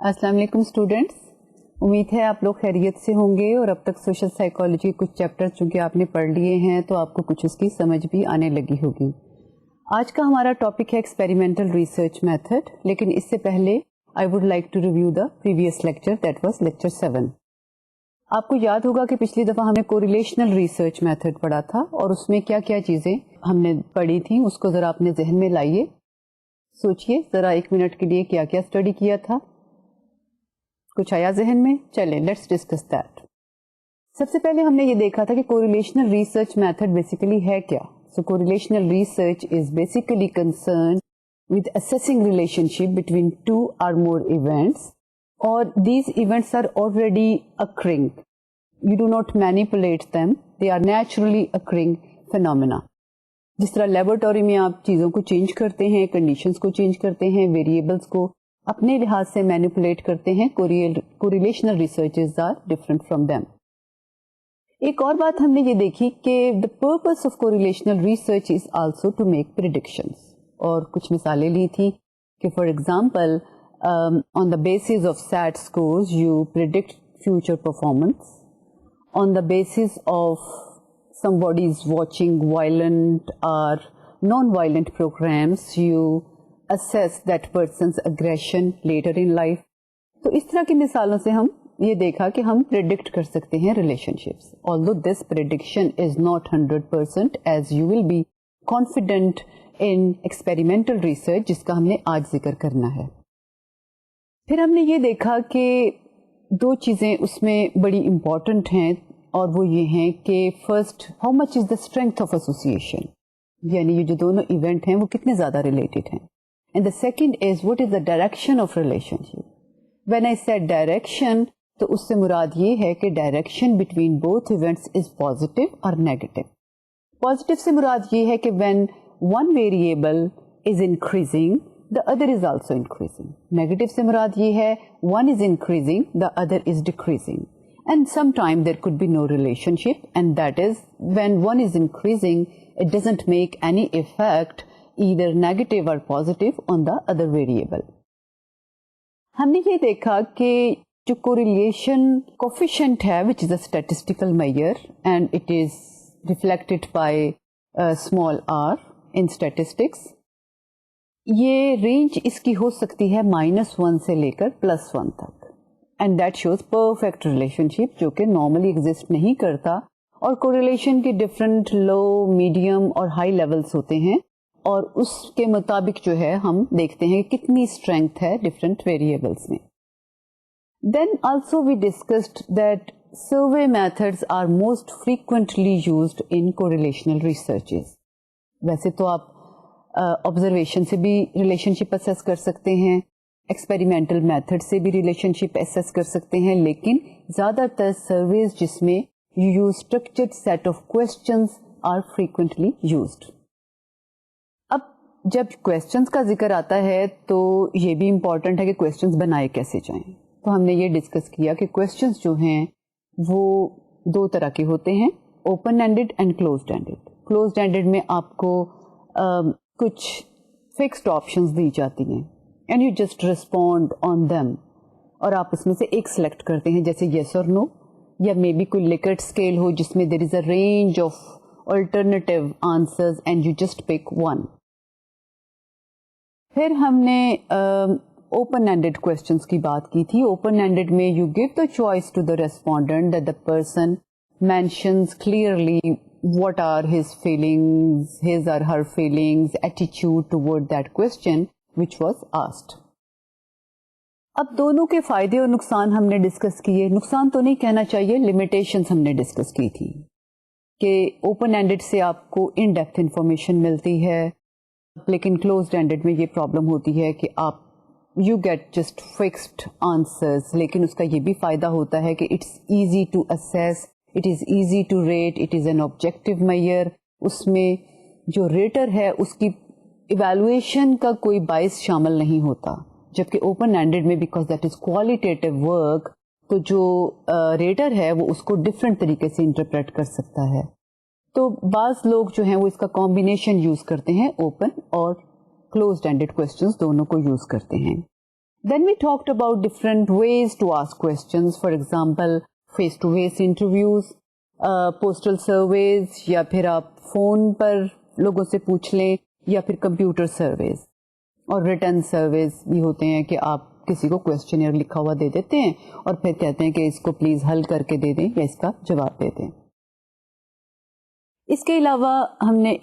السلام علیکم اسٹوڈینٹس، امید ہے آپ لوگ خیریت سے ہوں گے اور اب تک سوشل سائیکالوجی کے کچھ چیپٹر چونکہ آپ نے پڑھ لیے ہیں تو آپ کو کچھ اس کی سمجھ بھی آنے لگی ہوگی. آج کا ہمارا ٹاپک ہے ایکسپیریمنٹل ریسرچ میتھڈ، لیکن اس سے پہلے I would like to review the previous lecture, that was lecture 7. آپ کو یاد ہوگا کہ پچھلی دفعہ ہم نے کوریلیشنل ریسرچ میتھڈ پڑھا تھا اور اس میں کیا کیا چیزیں ہم نے پڑھی تھیں، اس کو ذرا اپنے ذہن میں لائیے، سوچئے ذرا 1 منٹ کے لیے کیا کیا اسٹڈی کیا تھا. کچھ آیا ذہن میں؟ چلیں لیٹس ڈسکس دیٹ. سب سے پہلے ہم نے یہ دیکھا تھا کہ کوریلیشنل ریسرچ میتھڈ بیسیکلی ہے کیا. So correlational research is basically concern with assessing relationship between 2 or more events, or these events are already occurring. You do not manipulate them. They are naturally occurring phenomena. جس طرح laboratory میں آپ چیزوں کو change کرتے ہیں، conditions کو change کرتے ہیں، ویریبلس کو اپنے لحاظ سے مینیپولیٹ کرتے ہیں، correlational researches are different from them. ایک اور بات ہم نے یہ دیکھی کہ the purpose of correlational research is also to make predictions. اور کچھ مثالیں لی تھی کہ for example on the basis of SAT scores you predict future performance. On the basis of somebody is watching violent اور non violent programs you assess that person's aggression later in life. تو اس طرح کی مثالوں سے ہم یہ دیکھا کہ ہم predict کر سکتے ہیں relationships. Although this prediction is not 100% as you will be confident in experimental research جس کا ہم نے آج ذکر کرنا ہے. پھر ہم نے یہ دیکھا کہ 2 چیزیں اس میں بڑی امپورٹنٹ ہیں اور وہ یہ ہیں کہ first how much is the strength of association، یعنی یہ جو دونوں ایونٹ ہیں وہ کتنے زیادہ ریلیٹڈ ہیں. And the second is what is the direction of relationship. When I said direction تو اس سے مراد یہ ہے کہ direction between both events is positive or negative. Positive سے مراد یہ ہے کہ when one variable is increasing the other is also increasing. Negative سے مراد یہ ہے one is increasing the other is decreasing. And sometime there could be no relationship, and that is when one is increasing it doesn't make any effect either negative or positive on the other variable. ہم نے یہ دیکھا کہ جو correlation coefficient ہے which is a statistical measure and it is reflected by small r in statistics، یہ range اس کی ہو سکتی ہے -1 سے لے کر +1 تک، and that shows perfect relationship جو کہ normally exist نہیں کرتا. اور correlation کے different low, medium اور high levels ہوتے ہیں اور اس کے مطابق جو ہے ہم دیکھتے ہیں کتنی اسٹرینتھ ہے ڈفرینٹ ویریبلس میں. Then also we discussed that survey methods are most frequently used in correlational researches. ویسے تو آپ آبزرویشن سے بھی ریلیشن شپ اسیس کر سکتے ہیں، ایکسپیریمنٹل میتھڈ سے بھی ریلیشن شپ اسیس کر سکتے ہیں، لیکن زیادہ تر سرویز جس میں you use structured set of questions are frequently used. جب کویسچنز کا ذکر آتا ہے تو یہ بھی امپورٹنٹ ہے کہ کویسچنز بنائے کیسے جائیں. تو ہم نے یہ ڈسکس کیا کہ کویسچنز جو ہیں وہ 2 طرح کے ہوتے ہیں، open ended and closed ended. Closed ended میں آپ کو کچھ فکسڈ آپشنز دی جاتی ہیں and you just respond on them, اور آپ اس میں سے ایک سلیکٹ کرتے ہیں جیسے یس اور نو، یا مے بی کوئی لکرٹ اسکیل ہو جس میں there is a range of alternative answers and you just pick one. پھر ہم نے اوپن اینڈڈ کویسچنس کی بات کی تھی. اوپن اینڈڈ میں you give the choice to the respondent that the person mentions clearly what are his feelings, his or her feelings, attitude toward that question which was asked. اب دونوں کے فائدے اور نقصان ہم نے ڈسکس کیے. نقصان تو نہیں کہنا چاہیے, لمیٹیشنز ہم نے ڈسکس کی تھی کہ اوپن اینڈڈ سے آپ کو ان ڈیپتھ انفارمیشن ملتی ہے, لیکن کلوزڈ اینڈڈ میں یہ پرابلم ہوتی ہے کہ آپ you get just fixed answers. لیکن اس کا یہ بھی فائدہ ہوتا ہے کہ it's easy to assess, it is easy to rate, it is an objective measure. اس میں جو ریٹر ہے اس کی ایویلویشن کا کوئی باعث شامل نہیں ہوتا, جبکہ اوپن اینڈڈ میں because that is qualitative work, تو جو ریٹر ہے وہ اس کو ڈفرینٹ طریقے سے انٹرپریٹ کر سکتا ہے. تو بعض لوگ جو ہیں وہ اس کا کمبینیشن یوز کرتے ہیں, اوپن اور کلوزڈ اینڈڈ کوسچنز دونوں کو یوز کرتے ہیں. Then we talked about different ways to ask questions, for example face to face interviews, postal surveys, یا پھر آپ فون پر لوگوں سے پوچھ لیں, یا پھر کمپیوٹر سرویز, اور ریٹرن سرویز بھی ہوتے ہیں کہ آپ کسی کو کویسچنئر لکھا ہوا دے دیتے ہیں اور پھر کہتے ہیں کہ اس کو پلیز حل کر کے دے دیں یا اس کا جواب دے دیں. اس کے علاوہ ہم نے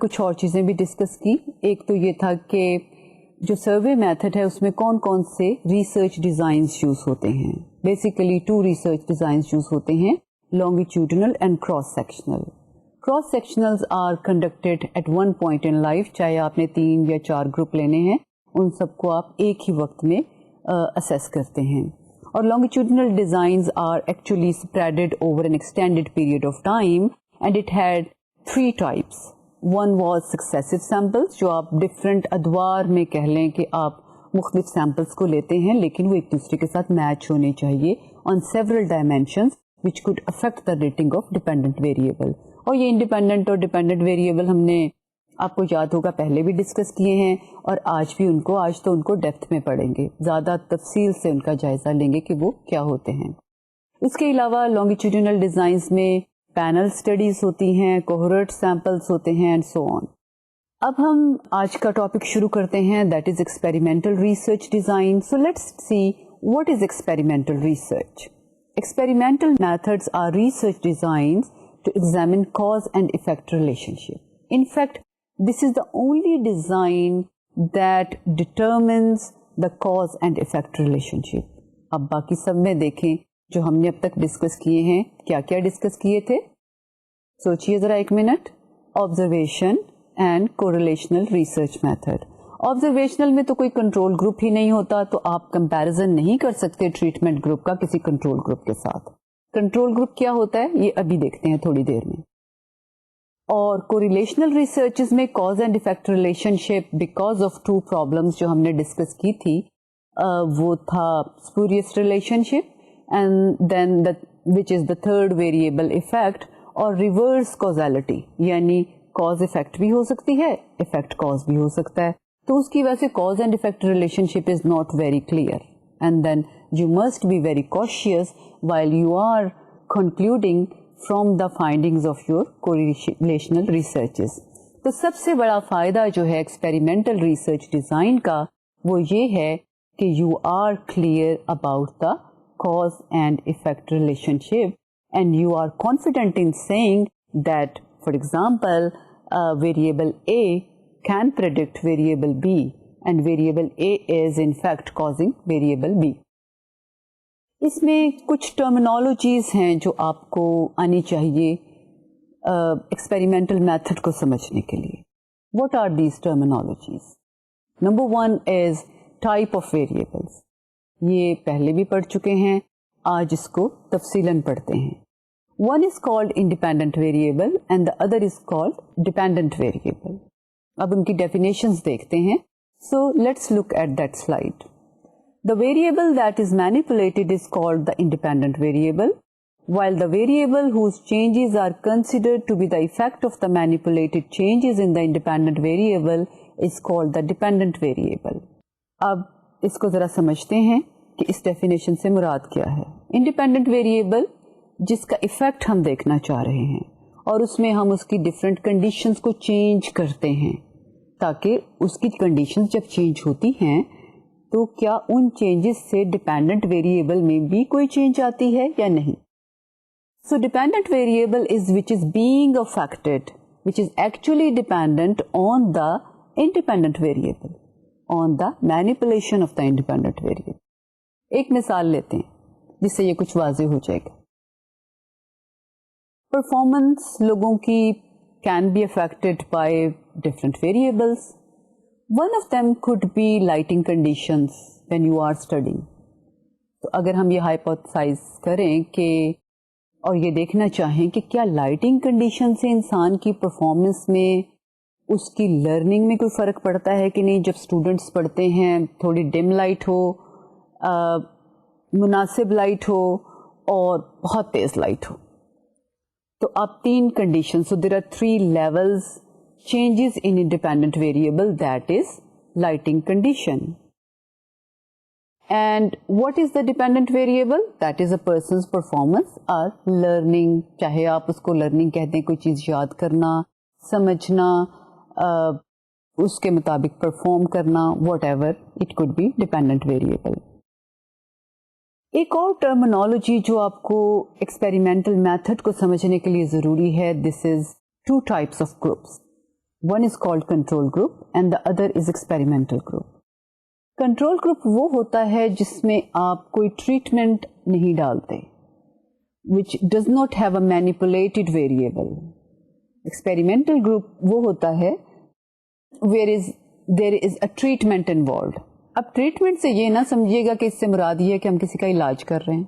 کچھ اور چیزیں بھی ڈسکس کی. ایک تو یہ تھا کہ جو سروے میتھڈ ہے اس میں کون کون سے ریسرچ ڈیزائنز یوز ہوتے ہیں. بیسیکلی 2 ریسرچ ڈیزائنز یوز ہوتے ہیں, longitudinal and cross sectional. Cross sectionals are conducted at one point in life, چاہے آپ نے 3 یا 4 گروپ لینے ہیں, ان سب کو آپ ایک ہی وقت میں assess کرتے ہیں. اور longitudinal designs are actually spreaded over an extended period of time, and it had 3 types. One was successive samples, جو آپ different ادوار میں کہہ لیں کہ آپ مختلف samples کو لیتے ہیں, لیکن وہ ایک دوسرے کے ساتھ میچ ہونے چاہیے on several dimensions which could affect the rating of dependent variable. اور یہ انڈیپینڈنٹ اور ڈیپینڈنٹ ویریبل ہم نے آپ کو یاد ہوگا پہلے بھی ڈسکس کیے ہیں, اور آج تو ان کو ڈیپتھ میں پڑھیں گے, زیادہ تفصیل سے ان کا جائزہ لیں گے کہ وہ کیا ہوتے ہیں. اس کے علاوہ لانگیٹیوڈنل ڈیزائنز میں پینل اسٹڈیز ہوتی ہیں, کوہورٹ سیمپلس ہوتے ہیں, اینڈ سو آن. اب ہم آج کا ٹاپک شروع کرتے ہیں, that is experimental research design. So let's see what is experimental research. Experimental methods are research designs to examine cause and effect relationship. In fact, this is the only design that determines the cause and effect relationship. اب باقی سب میں دیکھیں جو ہم نے اب تک discuss کیے ہیں, کیا کیا ڈسکس کیے تھے, سوچئے ذرا ایک minute. Observation and correlational research method. Observational میں تو کوئی کنٹرول گروپ ہی نہیں ہوتا, تو آپ کمپیریزن نہیں کر سکتے ٹریٹمنٹ گروپ کا کسی کنٹرول گروپ کے ساتھ. کنٹرول گروپ کیا ہوتا ہے یہ ابھی دیکھتے ہیں تھوڑی دیر میں. اور کوریلیشنل ریسرچز میں cause and effect relationship because of 2 problems جو ہم نے ڈسکس کی تھی, وہ تھا spurious relationship and then which is the third variable effect, اور ریورس کازیلٹی, یعنی کاز افیکٹ بھی ہو سکتی ہے, افیکٹ کاز بھی ہو سکتا ہے. تو اس کی وجہ سے cause and effect relationship is not very clear, and then you must be very cautious while you are concluding from the findings of your correlational researches. تو سب سے بڑا فائدہ جو ہے ایکسپیریمنٹل ریسرچ ڈیزائن کا وہ یہ ہے کہ you are clear about the cause and effect relationship, and you are confident in saying that, for example, variable A can predict variable B, and variable A is in fact causing variable B. اس میں کچھ terminologies ہیں جو آپ کو آنی چاہیے experimental method کو سمجھنے کے لیے. What are these terminologies? Number 1 is type of variables. یہ پہلے بھی پڑھ چکے ہیں, آج اس کو تفصیلاً پڑھتے ہیں. One is called independent variable and the other is called dependent variable. اب ان کی ڈیفینیشنز دیکھتے ہیں. So let's look at that slide. The variable that is manipulated is called the independent variable, while the variable whose changes are considered to be the effect of the manipulated changes in the independent variable is called the dependent variable. اب اس کو ذرا سمجھتے ہیں کہ اس definition سے مراد کیا ہے. Independent variable جس کا ایفیکٹ ہم دیکھنا چاہ رہے ہیں, اور اس میں ہم اس کی ڈفرینٹ کنڈیشنز کو چینج کرتے ہیں, تاکہ اس کی کنڈیشنز جب چینج ہوتی ہیں تو کیا ان چینجز سے ڈیپینڈنٹ ویریبل میں بھی کوئی چینج آتی ہے یا نہیں. So dependent variable is which is being affected, which is actually dependent on the independent variable, on the manipulation of the independent variable. ایک مثال لیتے ہیں جس سے یہ کچھ واضح ہو جائے گا. پرفارمنس لوگوں کی can be affected by different variables. One of them could be lighting conditions when you are studying. تو اگر ہم یہ ہائپوتھسائز کریں کہ اور یہ دیکھنا چاہیں کہ کیا لائٹنگ کنڈیشن سے انسان کی پرفارمنس میں اس کی لرننگ میں کوئی فرق پڑتا ہے کہ نہیں. جب اسٹوڈنٹس پڑھتے ہیں تھوڑی ڈم لائٹ ہو, مناسب لائٹ ہو اور بہت تیز لائٹ ہو. تو آپ تین condition, so there are 3 levels changes in independent variable, that is lighting condition. And what is the dependent variable? That is a person's performance اور لرننگ. چاہے آپ اس کو لرننگ کہتے ہیں, کوئی چیز یاد کرنا, سمجھنا, اس کے مطابق پرفارم کرنا, whatever it could be dependent variable. ایک اور ٹرمینالوجی جو آپ کو ایکسپیریمنٹل میتھڈ کو سمجھنے کے لیے ضروری ہے, دس از 2 types of groups. One is called control group and the other is experimental group. Control group وہ ہوتا ہے جس میں آپ کوئی ٹریٹمنٹ نہیں ڈالتے, which does not have a manipulated variable. Experimental group وہ ہوتا ہے there is a treatment involved. اب ٹریٹمنٹ سے یہ نہ سمجھیے گا کہ اس سے مراد یہ ہے کہ ہم کسی کا علاج کر رہے ہیں.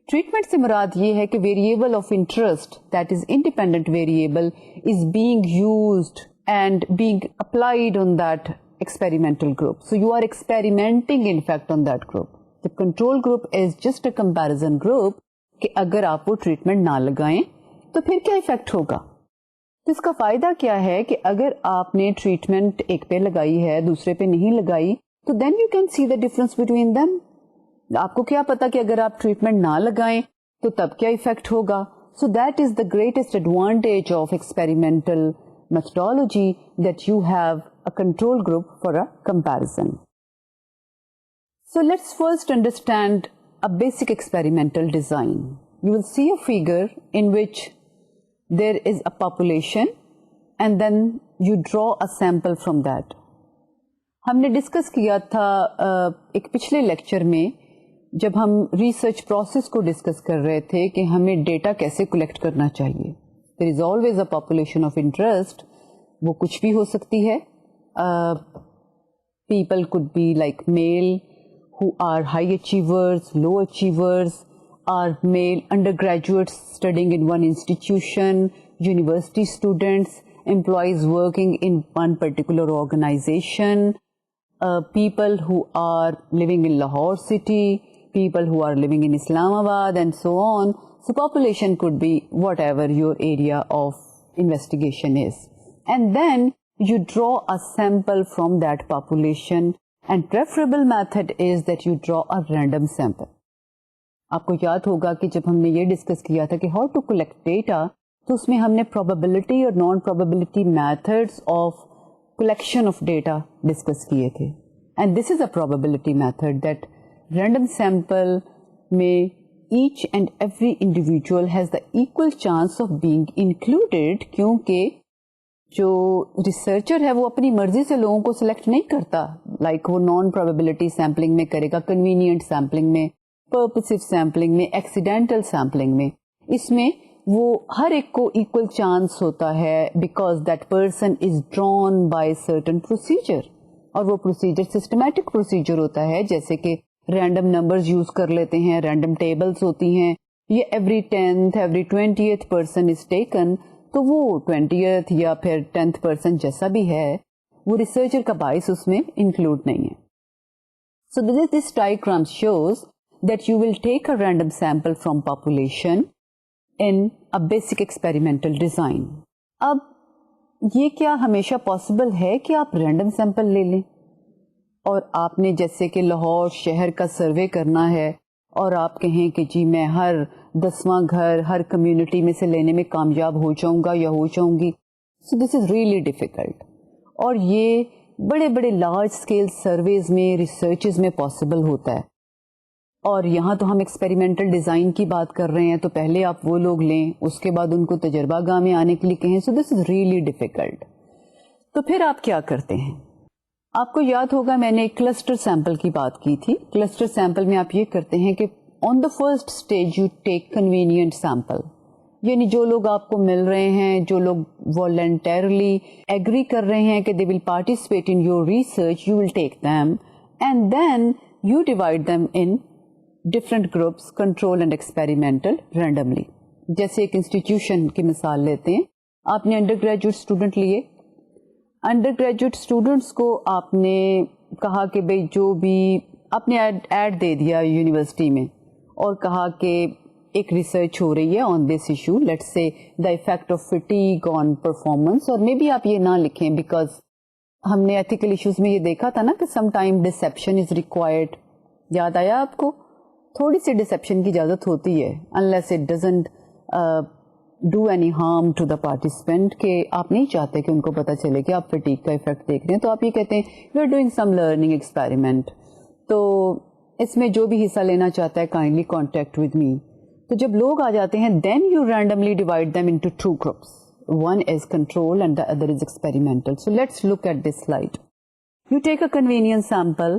ٹریٹمنٹ سے مراد یہ ہے کہ variable of interest, that is independent variable, is being used and being applied on that experimental group. So you are experimenting in fact on that group. The control group is just a comparison group کہ اگر آپ وہ treatment نہ لگائیں تو پھر کیا effect ہوگا. تو اس کا فائدہ کیا ہے کہ اگر آپ نے ٹریٹمنٹ ایک پہ لگائی ہے دوسرے پہ نہیں لگائی تو then you can see the difference between them. آپ کو کیا پتا کہ اگر آپ ٹریٹمنٹ نہ لگائیں تو تب کیا ایفیکٹ ہوگا. So that is the greatest advantage of experimental methodology, that you have a control group for a comparison. So let's first understand a basic experimental design. You will see a figure in which there is a population and then you draw a sample from that. ہم نے discuss کیا تھا ایک پچھلے lecture میں جب ہم research process کو ڈسکس کر رہے تھے کہ ہمیں ڈیٹا کیسے کلیکٹ کرنا چاہیے. There is always a population of interest. وہ کچھ بھی ہو سکتی ہے. People could be like male who are high achievers, low achievers, or male undergraduates studying in one institution, university students, employees working in one particular organization, people who are living in Lahore city, people who are living in Islamabad, and so on. So population could be whatever your area of investigation is. And then you draw a sample from that population, and preferable method is that you draw a random sample. آپ کو یاد ہوگا کہ جب ہم نے یہ discuss کیا تھا کہ ہاؤ ٹو کلیکٹ ڈیٹا, تو اس میں ہم نے probability اور naan probability methods of collection of data discuss کیے تھے. And this is a probability method that random sample میں each and every individual has the equal chance of being included, کیونکہ جو ریسرچر ہے وہ اپنی مرضی سے لوگوں کو سلیکٹ نہیں کرتا. لائک وہ نان پروبیبلٹی سیمپلنگ میں کرے گا, کنوینئنٹ سیمپلنگ میں, پرپسو سیمپلنگ میں, ایکسیڈینٹل سیمپلنگ میں. اس میں وہ ہر ایک کو ایکول چانس ہوتا ہے because that person is drawn by certain procedure, اور وہ پروسیجر سسٹمیٹک پروسیجر ہوتا ہے, جیسے کہ رینڈم نمبرز یوز کر لیتے ہیں, رینڈم ٹیبلز ہوتی ہیں, یہ every 10th every 20th person is taken, تو وہ 20th یا پھر 10th پرسن جیسا بھی ہے وہ ریسرچر کا باعث اس میں انکلوڈ نہیں ہے. So this diagram shows that you will take a random sample from population in a basic experimental design. اب یہ کیا ہمیشہ پاسبل ہے کہ آپ رینڈم سیمپل لے لیں اور آپ نے جیسے کہ لاہور شہر کا سروے کرنا ہے اور آپ کہیں کہ جی میں ہر 10واں گھر ہر کمیونٹی میں سے لینے میں کامیاب ہو جاؤں گا یا ہو جاؤں گی. سو دس از ریئلی ڈیفیکلٹ, اور یہ بڑے بڑے لارج اسکیل سرویز میں ریسرچز میں پاسبل ہوتا ہے. اور یہاں تو ہم ایکسپیریمنٹل ڈیزائن کی بات کر رہے ہیں, تو پہلے آپ وہ لوگ لیں, اس کے بعد ان کو تجربہ گاہ میں آنے کے لیے کہیں. سو دس از ریئلی ڈیفیکلٹ. تو پھر آپ کیا کرتے ہیں؟ آپ کو یاد ہوگا میں نے ایک کلسٹر سیمپل کی بات کی تھی. کلسٹر سیمپل میں آپ یہ کرتے ہیں کہ on the first stage you take convenient sample, یعنی جو لوگ آپ کو مل رہے ہیں, جو لوگ والنٹیرلی ایگری کر رہے ہیں کہ they will participate in your research, you will take them and then you divide them in different groups, control and experimental, randomly. جیسے ایک انسٹیٹیوشن کی مثال لیتے ہیں, آپ نے انڈر گریجویٹ اسٹوڈنٹ لیے. انڈر گریجویٹ اسٹوڈنٹس کو آپ نے کہا کہ بھئی جو بھی آپ نے ایڈ دے دیا یونیورسٹی میں اور کہا کہ ایک ریسرچ ہو رہی ہے آن دس issue, let's say the effect of fatigue on performance, اور مے بی آپ یہ نہ لکھیں بیکاز ہم نے ایتھیکل ایشوز میں یہ دیکھا تھا نا کہ some time deception is required. یاد آیا آپ کو؟ تھوڑی سی ڈسیپشن کی اجازت ہوتی ہے unless it doesn't do any harm to the participant, کہ آپ نہیں چاہتے کہ ان کو پتہ چلے کہ آپ فٹیگ کا افیکٹ دیکھ رہے ہیں, تو آپ یہ کہتے ہیں we are doing some learning experiment. تو اس میں جو بھی حصہ لینا چاہتا ہے kindly contact with me. تو جب لوگ آ جاتے ہیں then you randomly divide them into two groups. One is control and the other is experimental. So let's look at this slide. You take a convenience sample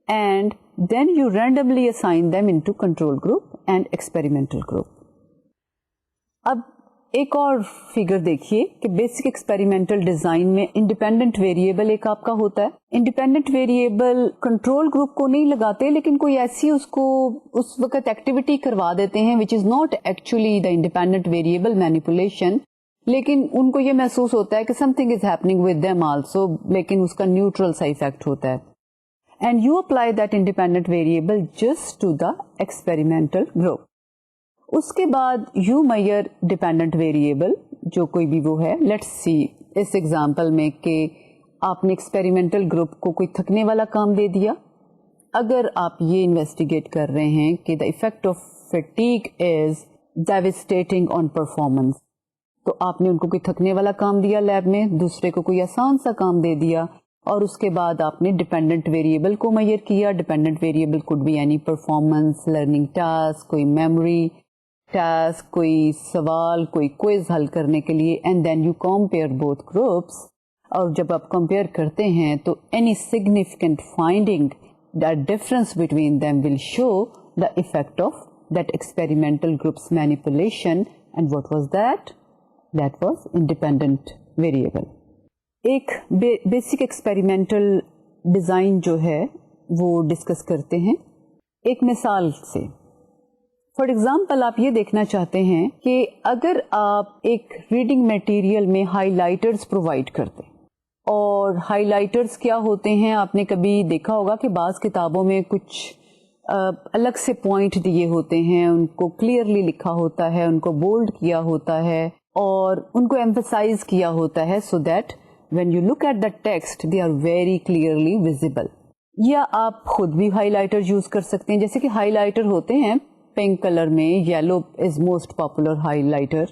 and then you randomly assign them into control group and experimental group. اب ایک اور figure دیکھیے کہ basic experimental design میں independent variable ایک آپ کا ہوتا ہے. انڈیپینڈنٹ ویریبل کنٹرول گروپ کو نہیں لگاتے, لیکن کوئی ایسی اس کو اس وقت ایکٹیویٹی کروا دیتے ہیں which is not actually the independent variable manipulation, لیکن ان کو یہ محسوس ہوتا ہے کہ something is happening with them also, لیکن اس کا نیوٹرل سا افیکٹ ہوتا ہے. And you apply that independent variable just to the experimental group. اس کے بعد یو میئر ڈیپینڈنٹ ویریبل جو کوئی بھی وہ ہے. لیٹس سی اس ایگزامپل میں کہ آپ نے ایکسپیریمنٹل گروپ کو کوئی تھکنے والا کام دے دیا. اگر آپ یہ انویسٹیگیٹ کر رہے ہیں کہ the effect of fatigue is devastating on performance, تو آپ نے ان کو کوئی تھکنے والا کام دیا لیب میں, دوسرے کو کوئی آسان سا کام دے دیا, اور اس کے بعد آپ نے ڈیپینڈنٹ ویریبل کو میئر کیا. Dependent variable could be any performance, learning task, کوئی میموری ٹاسک, کوئی سوال, کوئی کوئز حل کرنے کے لیے. And then you compare both groups, اور جب آپ کمپیئر کرتے ہیں تو any significant finding that difference between them will show the effect of that experimental groups manipulation. And what was that was independent variable. ایک بیسک ایکسپیریمنٹل ڈیزائن جو ہے وہ ڈسکس کرتے ہیں ایک مثال سے. فار ایگزامپل آپ یہ دیکھنا چاہتے ہیں کہ اگر آپ ایک ریڈنگ میٹیریل میں ہائی لائٹرز پرووائڈ کرتے, اور ہائی لائٹرز کیا ہوتے ہیں, آپ نے کبھی دیکھا ہوگا کہ بعض کتابوں میں کچھ الگ سے پوائنٹ دیے ہوتے ہیں, ان کو کلیئرلی لکھا ہوتا ہے, ان کو بولڈ کیا ہوتا ہے, اور ان کو ایمفسائز کیا ہوتا ہے so that when you look at the text they are very clearly visible. یا آپ خود بھی ہائی لائٹر یوز کر سکتے ہیں, جیسے کہ ہائی لائٹر ہوتے ہیں پنک کلر میں, yellow is most popular high lighter.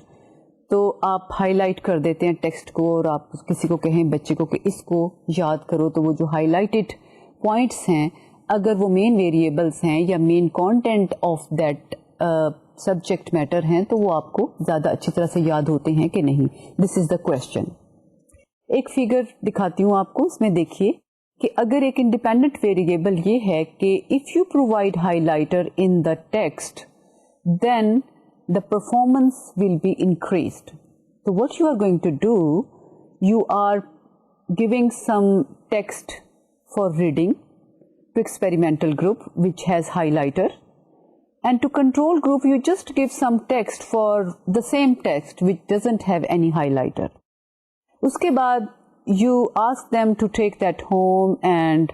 تو آپ ہائی لائٹ کر دیتے ہیں ٹیکسٹ کو, اور آپ کسی کو کہیں بچے کو کہ اس کو یاد کرو, تو وہ جو ہائی لائٹڈ پوائنٹس ہیں اگر وہ مین ویریبلس ہیں یا main content of that subject matter ہیں تو وہ آپ کو زیادہ اچھی طرح سے یاد ہوتے ہیں کہ نہیں. دس از دا کوشچن. ایک فگر دکھاتی ہوں آپ کو, اس میں دیکھیے کہ اگر ایک انڈیپینڈنٹ ویریبل یہ ہے کہ if you provide high lighter in the text then the performance will be increased. تو what you are going to do, you are giving some text for reading to experimental group which has highlighter, and to control group you just give some text for the same text which doesn't have any highlighter. اس کے بعد you ask them to take that home and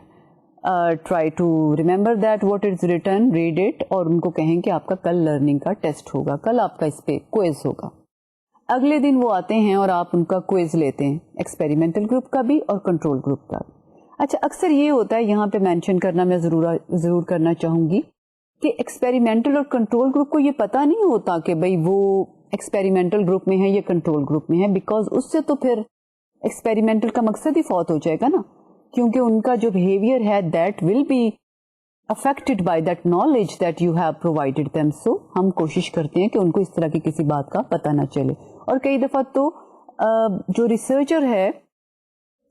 try to remember that what is written, read it, اور ان کو کہیں کہ آپ کا کل learning کا ٹیسٹ ہوگا, کل آپ کا اس پہ کوئز ہوگا. اگلے دن وہ آتے ہیں اور آپ ان کا کوئز لیتے ہیں, ایکسپیریمنٹل گروپ کا بھی اور کنٹرول گروپ کا بھی. اچھا, اکثر یہ ہوتا ہے, یہاں پہ مینشن کرنا میں ضرور کرنا چاہوں گی کہ ایکسپیریمنٹل اور کنٹرول گروپ کو یہ پتا نہیں ہوتا کہ بھئی وہ ایکسپیریمنٹل گروپ میں ہے یا کنٹرول گروپ میں ہے, بیکاز اس سے تو پھر ایکسپیریمنٹل کا مقصد ہی فوت ہو جائے گا نا, کیونکہ ان کا جو بہیویئر ہے that will be affected by that knowledge that you have provided them. So ہم کوشش کرتے ہیں کہ ان کو اس طرح کی کسی بات کا پتہ نہ چلے. اور کئی دفعہ تو جو ریسرچر ہے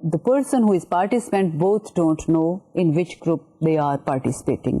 the person who is participant both don't know in which group they are participating.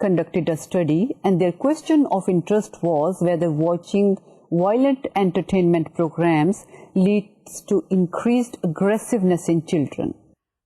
conducted a study, and their question of interest was whether watching violent entertainment programs leads to increased aggressiveness in children.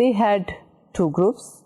they had two groups,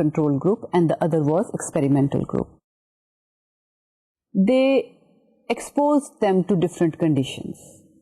control group and the other was experimental group. They exposed them to different conditions.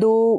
2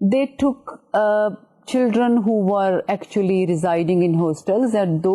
They took children who were actually residing in hostels, and 2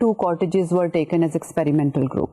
2 cottages were taken as experimental group.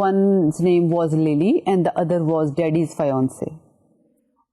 One's name was Lily and the other was Daddy's Fiancé.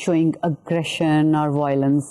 showing aggression or violence.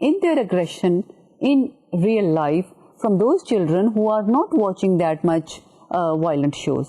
in their aggression in real life from those children who are not watching that much violent shows.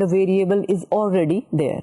the variable is already there.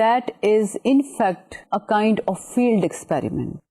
that is in fact a kind of field experiment.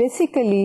basically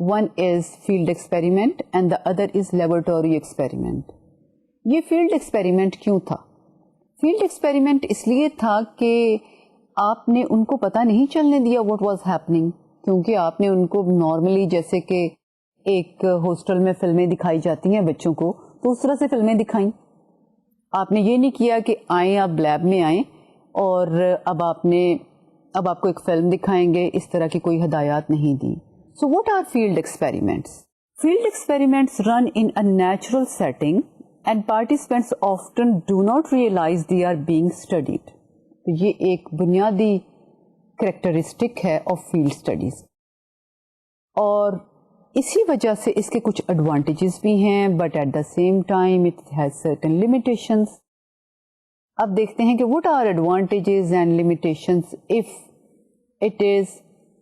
one is field experiment and the other is laboratory experiment. یہ field experiment کیوں تھا؟ Field experiment اس لیے تھا کہ آپ نے ان کو پتہ نہیں چلنے دیا واٹ واز ہیپننگ، کیونکہ آپ نے ان کو نارملی جیسے کہ ایک ہاسٹل میں فلمیں دکھائی جاتی ہیں بچوں کو، تو اس طرح سے فلمیں دکھائیں. آپ نے یہ نہیں کیا کہ آئیں آپ لیب میں آئیں اور اب آپ کو ایک فلم دکھائیں گے، اس طرح کی کوئی ہدایات نہیں دی. So what are field experiments? Field experiments run in a natural setting and participants often do not realize they are being studied. تو یہ ایک بنیادی کریکٹرسٹک ہے آف فیلڈ اسٹڈیز، اور اسی وجہ سے اس کے کچھ ایڈوانٹیجز بھی ہیں، but at the same time it has certain limitations. اب دیکھتے ہیں کہ what are advantages and limitations if it is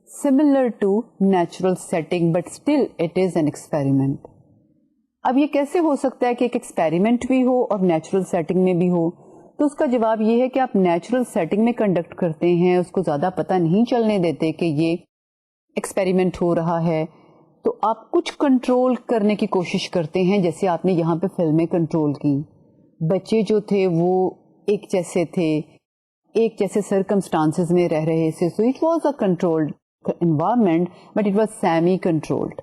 similar to natural setting but still it is an experiment. اب یہ کیسے ہو سکتا ہے کہ ایک ایکسپیریمنٹ بھی ہو اور نیچرل سیٹنگ میں بھی ہو؟ تو اس کا جواب یہ ہے کہ آپ نیچرل سیٹنگ میں کنڈکٹ کرتے ہیں، اس کو زیادہ پتہ نہیں چلنے دیتے کہ یہ ایکسپیریمنٹ ہو رہا ہے، تو آپ کچھ کنٹرول کرنے کی کوشش کرتے ہیں، جیسے آپ نے یہاں پہ فلمیں کنٹرول کی. بچے جو تھے وہ ایک جیسے تھے، ایک جیسے سرکمسٹانسز میں رہ رہے تھے، so it was a controlled environment but it was semi controlled.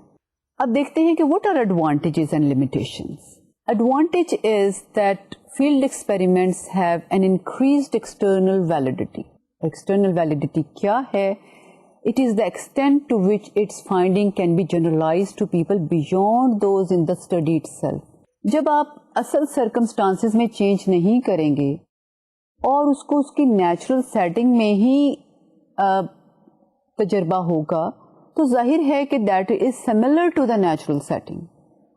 اب دیکھتے ہیں کہ what are advantages and limitations. Advantage is that field experiments have an increased external validity. External validity کیا ہے؟ It is the extent to which its finding can be generalized to people beyond those in the study itself. جب آپ اصل circumstances میں change نہیں کریں گے اور اس کو اس کی نیچرل سیٹنگ میں ہی تجربہ ہوگا، تو ظاہر ہے کہ that is similar to the natural setting,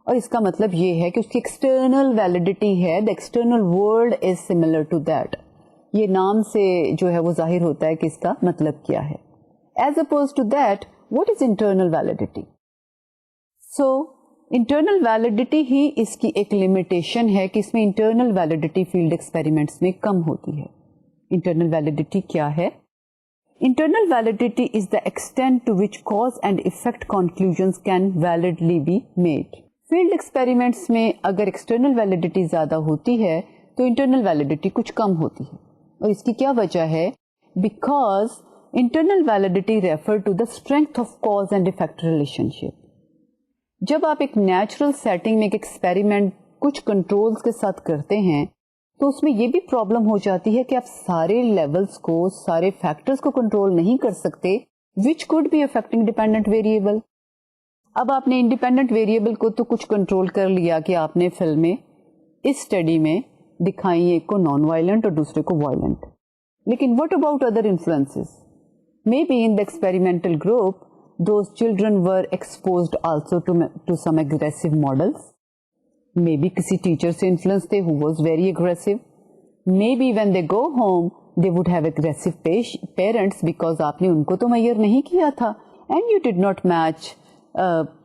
اور اس کا مطلب یہ ہے کہ اس کی ایکسٹرنل ویلڈیٹی ہے، the external world is similar to that. یہ نام سے جو ہے وہ ظاہر ہوتا ہے کہ اس کا مطلب کیا ہے. As opposed to that what is internal validity? So internal validity ہی اس کی ایک لمیٹیشن ہے کہ اس میں انٹرنل ویلڈیٹی فیلڈ ایکسپیریمنٹس میں کم ہوتی ہے. انٹرنل ویلڈیٹی کیا ہے؟ Internal validity is the extent to which cause and effect conclusions can validly be made. Field experiments میں اگر external validity زیادہ ہوتی ہے تو internal validity کچھ کم ہوتی ہے، اور اس کی کیا وجہ ہے؟ Because internal validity refer to the strength of cause and effect relationship. جب آپ ایک نیچرل سیٹنگ میں ایک ایکسپیریمنٹ کچھ کنٹرولز کے ساتھ کرتے ہیں تو اس میں یہ بھی پرابلم ہو جاتی ہے کہ آپ سارے لیولز کو، سارے فیکٹرز کو کنٹرول نہیں کر سکتے which could be affecting dependent variable. اب آپ نے انڈیپینڈنٹ ویریبل کو تو کچھ کنٹرول کر لیا کہ آپ نے فلمیں اس اسٹڈی میں دکھائی، ایک کو نان وائلنٹ اور دوسرے کو وائلنٹ، لیکن what about other influences? Maybe in the experimental group those children were exposed also to some aggressive models. Maybe کسی ٹیچر سے انفلوئنس تھے who was very aggressive. Maybe when they go home they would have aggressive parents because آپ نے ان کو تو معیار نہیں کیا تھا and you did not match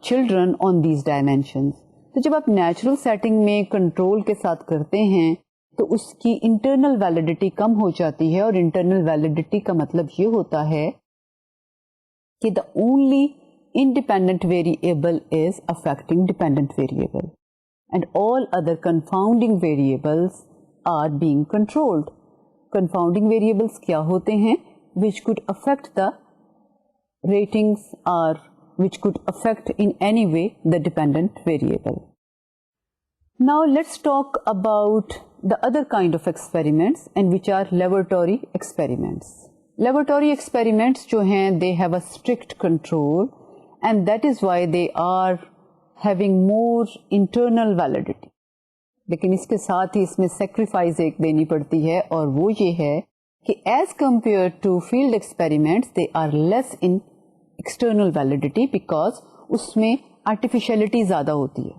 children on these dimensions. تو جب آپ نیچرل سیٹنگ میں کنٹرول کے ساتھ کرتے ہیں تو اس کی انٹرنل ویلڈیٹی کم ہو جاتی ہے، اور انٹرنل ویلڈیٹی کا مطلب یہ ہوتا ہے کہ the only independent variable is affecting dependent variable. And all other confounding variables are being controlled. Confounding variables کیا ہوتے ہیں؟ Which could affect the ratings or which could affect in any way the dependent variable. Now let's talk about the other kind of experiments and which are laboratory experiments. Laboratory experiments جو ہیں they have a strict control and that is why they are having more internal validity. لیکن اس کے ساتھ ہی اس میں sacrifice ایک دینی پڑتی ہے، اور وہ یہ ہے کہ as compare to field experiments they are less in external validity because اس میں آرٹیفیشلٹی زیادہ ہوتی ہے.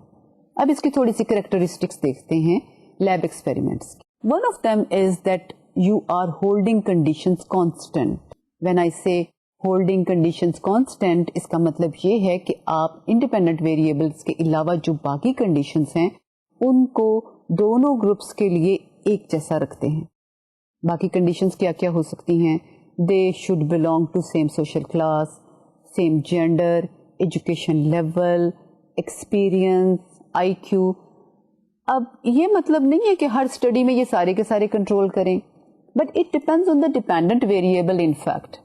اب اس کی تھوڑی سی کریکٹرسٹکس دیکھتے ہیں lab experiments. One of them is that you are holding conditions constant. When I say holding conditions constant, اس کا مطلب یہ ہے کہ آپ انڈیپینڈنٹ ویریبلس کے علاوہ جو باقی کنڈیشنز ہیں ان کو دونوں گروپس کے لیے ایک جیسا رکھتے ہیں. باقی کنڈیشنز کیا کیا ہو سکتی ہیں؟ They should belong to same social class, same gender, education level, experience, IQ. اب یہ مطلب نہیں ہے کہ ہر اسٹڈی میں یہ سارے کے سارے کنٹرول کریں, but it depends on the dependent variable. In fact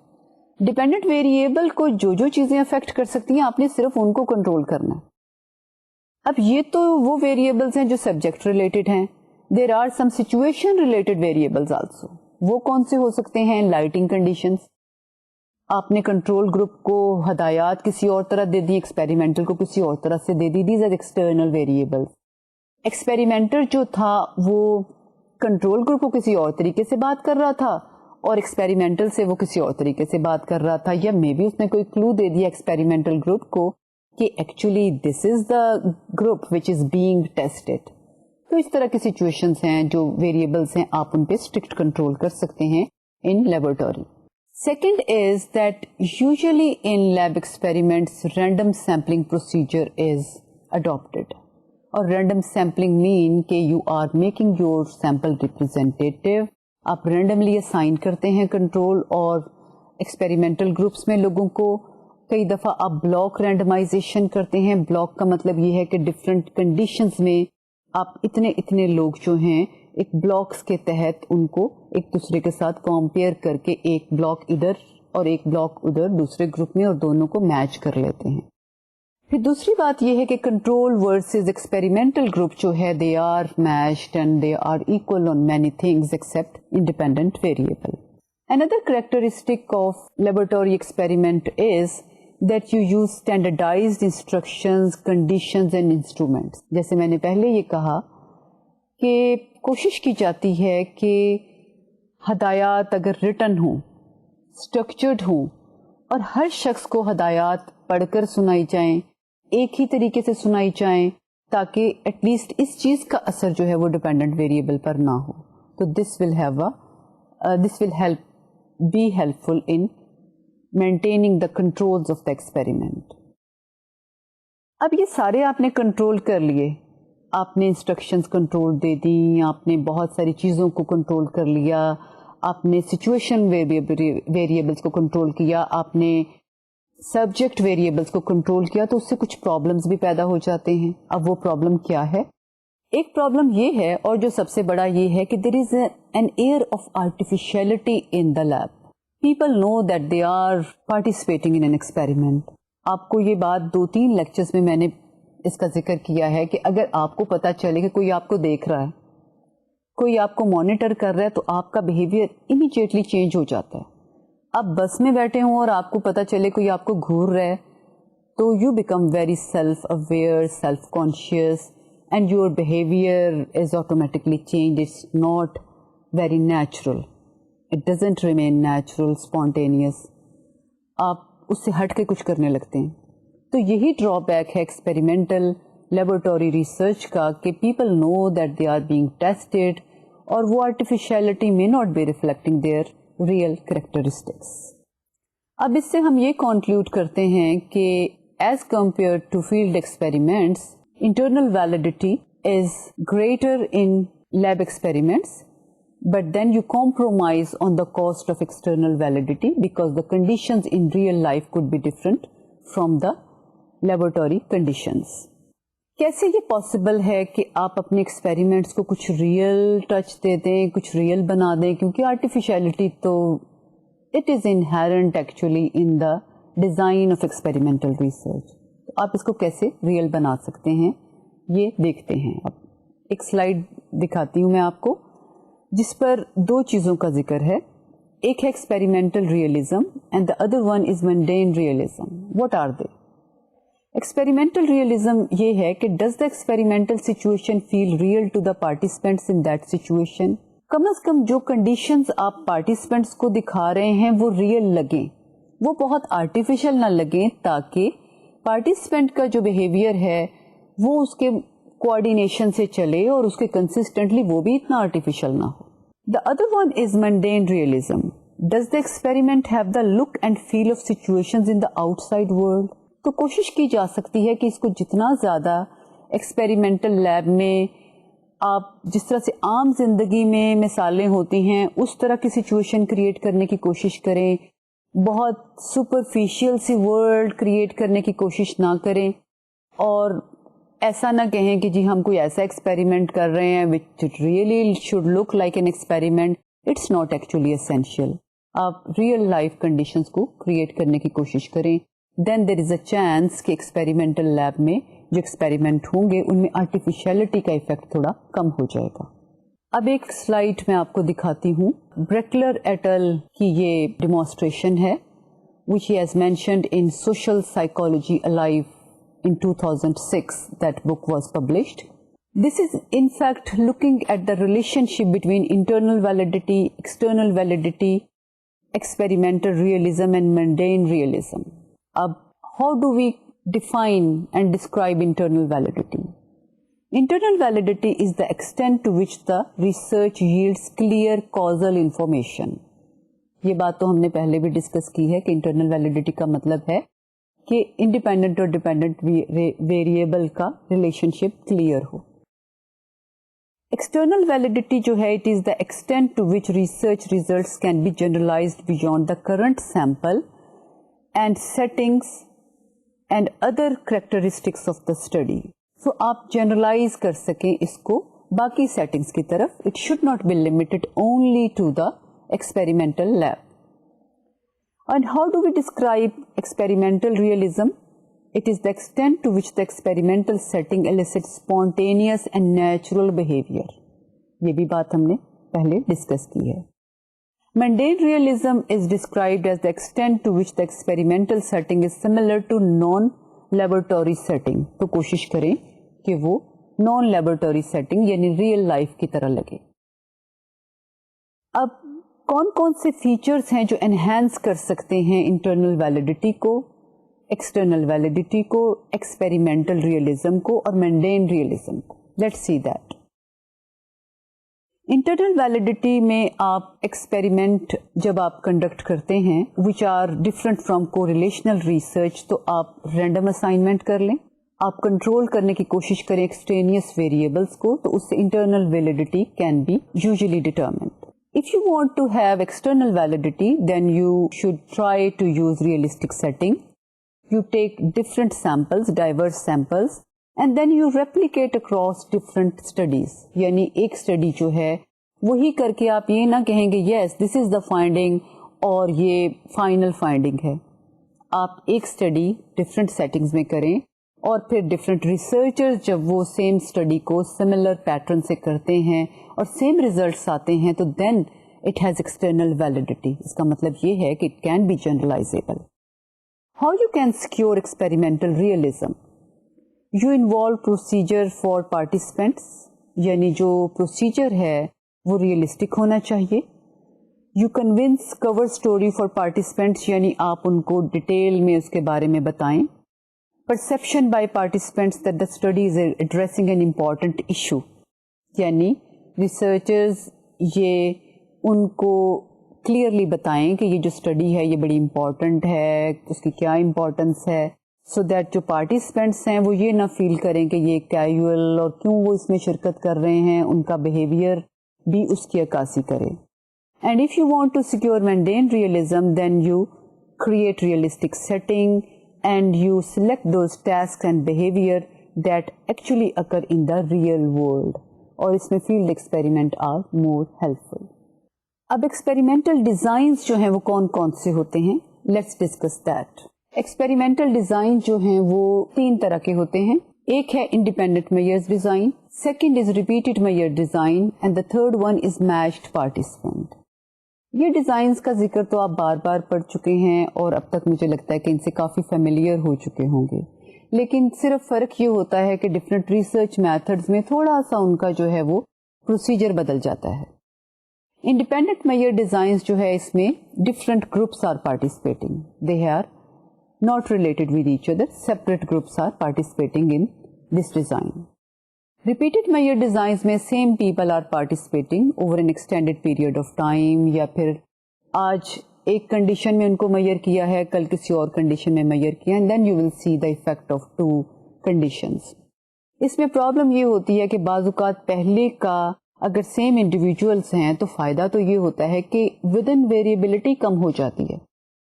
dependent variable کو جو چیزیں افیکٹ کر سکتی ہیں, آپ نے صرف ان کو کنٹرول کرنا ہے. اب یہ تو وہ ویریبلس ہیں جو سبجیکٹ ریلیٹڈ ہیں. There are some situation related variables also. وہ کون سے ہو سکتے ہیں؟ Lighting conditions. آپ نے کنٹرول گروپ کو ہدایات کسی اور طرح دے دی, ایکسپیریمنٹل کو کسی اور طرح سے دے دی. These are external variables. Experimental جو تھا وہ کنٹرول گروپ کو کسی اور طریقے سے بات کر رہا تھا, اور ایکسپیریمنٹل سے وہ کسی اور طریقے سے بات کر رہا تھا, یا مے بی اس نے کوئی کلو دے دیا ایکسپیریمنٹل گروپ کو کہ actually this is the group which is being tested. تو اس طرح کی سچویشنز ہیں جو ویریبلس ہیں, آپ ان پہ اسٹرکٹ کنٹرول کر سکتے ہیں in laboratory. Second is that usually in lab experiments random sampling procedure is adapted. اور رینڈم سیمپلنگ مین کہ you are making your sample representative. آپ رینڈملی اسائن کرتے ہیں کنٹرول, اور ایکسپیریمنٹل گروپس میں لوگوں کو کئی دفعہ آپ بلاک رینڈمائزیشن کرتے ہیں. بلاک کا مطلب یہ ہے کہ ڈفرینٹ کنڈیشنز میں آپ اتنے لوگ جو ہیں ایک بلاکس کے تحت ان کو ایک دوسرے کے ساتھ کمپیئر کر کے ایک بلاک ادھر اور ایک بلاک ادھر دوسرے گروپ میں, اور دونوں کو میچ کر لیتے ہیں. پھر دوسری بات یہ ہے کہ کنٹرول ورسز ایکسپیریمنٹل گروپ جو ہے they are matched and they are equal on many things except independent variable. Another characteristic of laboratory experiment is that you use standardized instructions, conditions and instruments. جیسے میں نے پہلے یہ کہا کہ کوشش کی جاتی ہے کہ ہدایات اگر ریٹن ہوں, اسٹرکچرڈ ہوں, اور ہر شخص کو ہدایات پڑھ کر سنائی جائیں, ایک ہی طریقے سے سنائی جائیں, تاکہ ایٹ لیسٹ اس چیز کا اثر جو ہے وہ ڈیپینڈنٹ ویریبل پر نہ ہو. تو this will help be helpful in maintaining the controls of the experiment. اب یہ سارے آپ نے کنٹرول کر لیے, آپ نے انسٹرکشنز کنٹرول دے دی, آپ نے بہت ساری چیزوں کو کنٹرول کر لیا, آپ نے سچویشن ویریبلس کو کنٹرول کیا, آپ نے سبجیکٹ ویریبلس کو کنٹرول کیا, تو اس سے کچھ پرابلمس بھی پیدا ہو جاتے ہیں. اب وہ پرابلم کیا ہے؟ ایک پرابلم یہ ہے, اور جو سب سے بڑا یہ ہے کہ there is an air of artificiality in the lab. People know that they are participating in an experiment. آپ کو یہ بات 2-3 لیکچرز میں نے اس کا ذکر کیا ہے کہ اگر آپ کو پتا چلے کہ کوئی آپ کو دیکھ رہا ہے, کوئی آپ کو مانیٹر کر رہا ہے, تو آپ کا بیہیویئر امیڈیٹلی چینج ہو جاتا ہے. آپ بس میں بیٹھے ہوں اور آپ کو پتا چلے کوئی آپ کو گھور رہا ہے, تو you become very self aware, self conscious, and your behavior is automatically changed. It's not very natural. It doesn't remain natural, spontaneous. آپ اس سے ہٹ کے کچھ کرنے لگتے ہیں. تو یہی ڈرا بیک ہے ایکسپیریمنٹل لیبورٹری ریسرچ کا, کہ people know that they are being tested, اور وہ artificiality may not be reflecting their real characteristics. اب اس سے ہم یہ کنکلوڈ کرتے ہیں کہ as compared to field experiments, internal validity is greater in lab experiments, but then you compromise on the cost of external validity because the conditions in real life could be different from the laboratory conditions. کیسے یہ possible ہے کہ آپ اپنے experiments کو کچھ real touch دے دیں, کچھ ریئل بنا دیں, کیونکہ آرٹیفیشلٹی تو it is inherent actually in the design of experimental research. آپ اس کو کیسے ریئل بنا سکتے ہیں یہ دیکھتے ہیں. اب ایک سلائیڈ دکھاتی ہوں میں آپ کو, جس پر 2 چیزوں کا ذکر ہے. ایک ہے experimental realism and the other one is mundane realism. What are they? Experimental realism یہ ہے کہ does the experimental situation feel real to the participants in that situation. کم از کم جو کنڈیشنز آپ پارٹیسپینٹس کو دکھا رہے ہیں وہ ریئل لگیں, وہ بہت آرٹیفیشل نہ لگیں, تاکہ پارٹیسپینٹ کا جو بیہیویئر ہے وہ اس کے کوآرڈینیشن سے چلے اور اس کے کنسسٹنٹلی وہ بھی اتنا آرٹیفیشل نہ ہو. The other one is mundane realism. Does the experiment have the look and feel of situations in the outside world. تو کوشش کی جا سکتی ہے کہ اس کو جتنا زیادہ ایکسپیریمنٹل لیب میں آپ جس طرح سے عام زندگی میں مثالیں ہوتی ہیں اس طرح کی سچویشن کریٹ کرنے کی کوشش کریں, بہت سپرفیشیل سی ورلڈ کریٹ کرنے کی کوشش نہ کریں اور ایسا نہ کہیں کہ جی ہم کوئی ایسا ایکسپیریمنٹ کر رہے ہیں which really should look like an experiment. It's not actually essential. آپ ریئل لائف کنڈیشنز کو کریٹ کرنے کی کوشش کریں. Then there is a chance کہ ایکسپیریمنٹل لیب میں جو ایکسپیریمنٹ ہوں گے ان میں آرٹیفیشیلٹی کا ایفیکٹ تھوڑا کم ہو جائے گا. اب ایک سلائڈ میں آپ کو دکھاتی ہوں. بریکلر ایٹ ال کی یہ ڈیمانسٹریشن ہے which he has mentioned in Social Psychology Alive in 2006. That book was published. This is in fact looking at the relationship between internal validity, external validity, experimental realism and mundane realism. Ab, how do we define and describe internal validity? Internal validity is the extent to which the research yields clear causal information. یہ بات تو ہم نے پہلے بھی discuss کی ہے کہ انٹرنل ویلیڈیٹی کا مطلب ہے کہ انڈیپینڈنٹ اور ڈیپینڈنٹ ویریبل کا ریلیشن شپ کلیئر ہو. ایکسٹرنل ویلیڈیٹی جو ہے it is the extent to which research results can be generalized beyond the current sample and settings and other characteristics of the study. So آپ generalize کر سکیں اس کو باقی settings کی طرف. It should not be limited only to the experimental lab. And how do we describe experimental realism? It is the extent to which the experimental setting elicits spontaneous and natural behavior. یہ بھی بات ہم نے پہلے discuss کی ہے. Mundane realism is described as the extent to which the experimental setting is similar to non-laboratory setting. تو کوشش کریں کہ وہ non-laboratory setting یعنی real life کی طرح لگے. اب کون کون سے فیچرز ہیں جو انہینس کر سکتے ہیں انٹرنل ویلیڈیٹی کو, ایکسٹرنل ویلیڈیٹی کو, ایکسپیریمنٹل ریئلزم کو اور مینڈین ریئلزم کو. Let's see that. Internal validity میں آپ ایکسپیریمنٹ جب آپ کنڈکٹ کرتے ہیں وچ آر ڈفرنٹ فرام کو ریلیشنل ریسرچ, تو آپ رینڈم اسائنمنٹ کر لیں, آپ کنٹرول کرنے کی کوشش کریں ایکسٹرینیس ویریبلس کو, تو اس سے internal validity can be usually determined. If you want to have external validity, then you should try to use realistic setting. You take different samples, diverse samples, and then you replicate across different studies. یعنی ایک study جو ہے وہی کر کے آپ یہ نہ کہیں گے yes this is the finding اور یہ فائنل فائنڈنگ ہے. آپ ایک اسٹڈی ڈفرینٹ سیٹنگز میں کریں اور پھر ڈفرینٹ ریسرچرز جب وہ سیم اسٹڈی کو سملر پیٹرن سے کرتے ہیں اور سیم ریزلٹس آتے ہیں تو then it has external validity. اس کا مطلب یہ ہے کہ it can be generalizable. How you can secure experimental realism? You involve procedure for participants, یعنی جو پروسیجر ہے وہ ریئلسٹک ہونا چاہیے. You convince cover story for participants, یعنی آپ ان کو ڈیٹیل میں اس کے بارے میں بتائیں. Perception by participants that the study is addressing an important issue. یعنی ریسرچرز یہ ان کو کلیئرلی بتائیں کہ یہ جو اسٹڈی ہے یہ بڑی امپورٹنٹ ہے, اس کی کیا امپورٹنس ہے, سو دیٹ جو پارٹیسپینٹس ہیں وہ یہ نہ فیل کریں کہ یہ کیجول اور کیوں وہ اس میں شرکت کر رہے ہیں, ان کا بیہیویئر بھی اس کی عکاسی کرے. And if you want to secure mundane realism then you create realistic setting and you select those tasks and behavior that actually occur in the real world. اور اس میں field experiment are more helpful. اب experimental designs جو ہیں وہ کون کون سے ہوتے ہیں, let's discuss that. Experimental design جو ہیں وہ 3 طرح کے ہوتے ہیں. ایک ہے independent measures design, second is repeated measure design and the third one is matched participant. یہ ڈیزائنز کا ذکر تو آپ بار بار پڑھ چکے ہیں اور اب تک مجھے لگتا ہے کہ ان سے کافی فیملیئر ہو چکے ہوں گے, لیکن صرف فرق یہ ہوتا ہے کہ ڈفرینٹ ریسرچ میتھڈز میں تھوڑا سا ان کا جو ہے وہ پروسیجر بدل جاتا ہے. انڈیپینڈنٹ میجر ڈیزائنز جو ہے اس میں different groups are participating, they are not related with each other, separate groups are participating in this design. Repeated measure designs میں same people are participating over an extended period of time, یا پھر آج ایک condition میں ان کو measure کیا ہے, کل کسی اور کنڈیشن میں میئر کیا, and then you will see the effect of 2 conditions. اس میں پرابلم یہ ہوتی ہے کہ بعض اوقات پہلے کا اگر سیم انڈیویجولس ہیں تو فائدہ تو یہ ہوتا ہے کہ ود ان ویریبلٹی کم ہو جاتی ہے,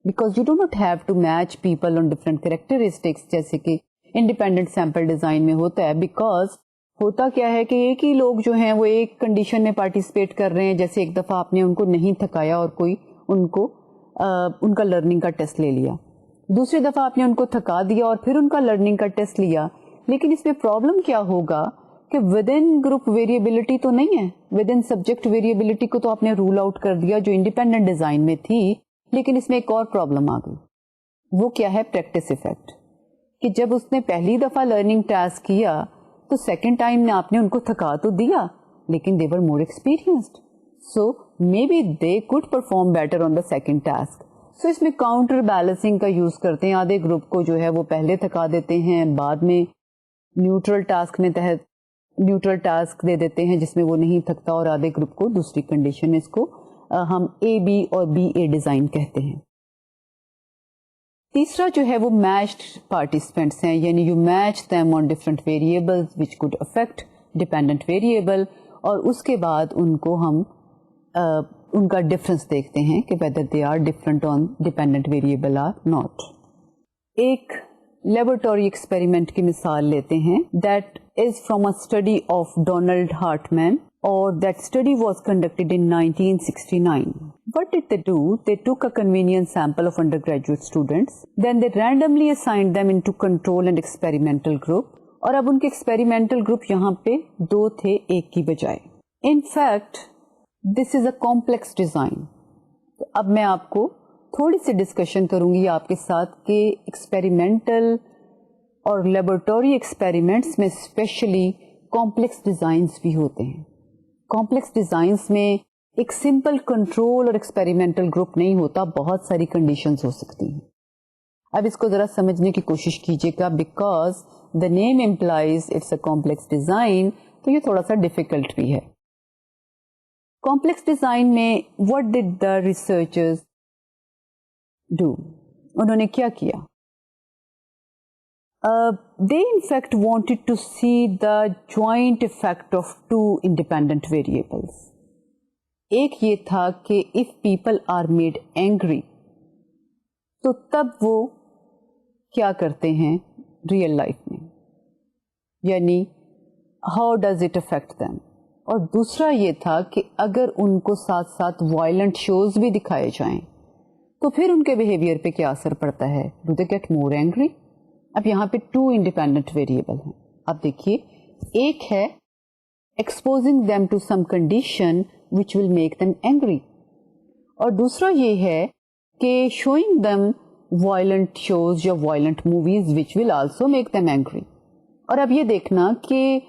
because you do not have to match people on different characteristics جیسے کہ انڈیپینڈنٹ سیمپل ڈیزائن میں ہوتا ہے. بیکاز ہوتا کیا ہے کہ ایک ہی لوگ جو ہیں وہ ایک کنڈیشن میں پارٹیسپیٹ کر رہے ہیں. جیسے ایک دفعہ آپ نے ان کو نہیں تھکایا اور کوئی ان کا لرننگ کا ٹیسٹ لے لیا, دوسری دفعہ آپ نے ان کو تھکا دیا اور پھر ان کا لرننگ کا ٹیسٹ لیا. لیکن اس میں پرابلم کیا ہوگا کہ ود ان گروپ ویریبلٹی تو نہیں ہے, ود ان سبجیکٹ ویریبلٹی کو تو آپ نے رول آؤٹ کر دیا جو انڈیپینڈنٹ ڈیزائن میں تھی. لیکن اس میں ایک اور پرابلم آ گئی, وہ کیا ہے, پریکٹس ایفیکٹ. کہ جب اس نے پہلی دفعہ لرننگ ٹاسک کیا تو سیکنڈ ٹائم میں آپ نے ان کو تھکا تو دیا, لیکن they were more experienced, so maybe they could perform better on the second task. So اس میں کاؤنٹر بیلنسنگ کا یوز کرتے ہیں. آدھے گروپ کو جو ہے وہ پہلے تھکا دیتے ہیں, بعد میں نیوٹرل ٹاسک دے دیتے ہیں جس میں وہ نہیں تھکتا, اور آدھے گروپ کو دوسری کنڈیشن. اس کو ہم اے بی اور بی اے ڈیزائن کہتے ہیں. تیسرا جو ہے وہ میچڈ پارٹیسپینٹس ہیں, یعنی you match them on different variables which could affect dependent variable, اور اس کے بعد ان کو ہم ان کا ڈفرنس دیکھتے ہیں کہ whether they are different on dependent variable or not. ایک لیبورٹری ایکسپیریمنٹ کی مثال لیتے ہیں. That is from a study of Donald Hartman, or that study was conducted in 1969. What did they do? They took a convenient sample of undergraduate students, then they randomly assigned them into control and experimental group. اور اب ان کے experimental group یہاں پہ 2 تھے ایک کی بجائے. In fact, this is a complex design. اب میں آپ کو تھوڑی سی ڈسکشن کروں گی آپ کے ساتھ کہ ایکسپیریمنٹل اور لیبورٹری ایکسپیریمنٹس میں اسپیشلی کمپلیکس ڈیزائنس بھی ہوتے ہیں. کمپلیکس ڈیزائنس میں ایک سمپل کنٹرول اور ایکسپیریمنٹل گروپ نہیں ہوتا, بہت ساری کنڈیشنز ہو سکتی ہیں. اب اس کو ذرا سمجھنے کی کوشش کیجیے گا, because the name implies it's a complex design, تو یہ تھوڑا سا ڈیفیکلٹ بھی ہے. کمپلیکس ڈیزائن میں what did the researchers do? انہوں نے کیا کیا؟ They in fact wanted to see the joint effect of 2 independent variables. ایک یہ تھا کہ if people are made angry, تو تب وہ کیا کرتے ہیں ریئل لائف میں, یعنی how does it affect them. اور دوسرا یہ تھا کہ اگر ان کو ساتھ ساتھ وائلنٹ شوز بھی دکھائے جائیں تو پھر ان کے بیہیویئر پہ کیا اثر پڑتا ہے, do they get more angry. اب یہاں پہ 2 انڈیپینڈنٹ ویریبل ہیں. اب دیکھیے, ایک ہے exposing them to some condition which will make them angry, اور دوسرا یہ ہے کہ شوئنگ دیم وائلنٹ شوز یا violent movies which will also make them angry. اور اب یہ دیکھنا کہ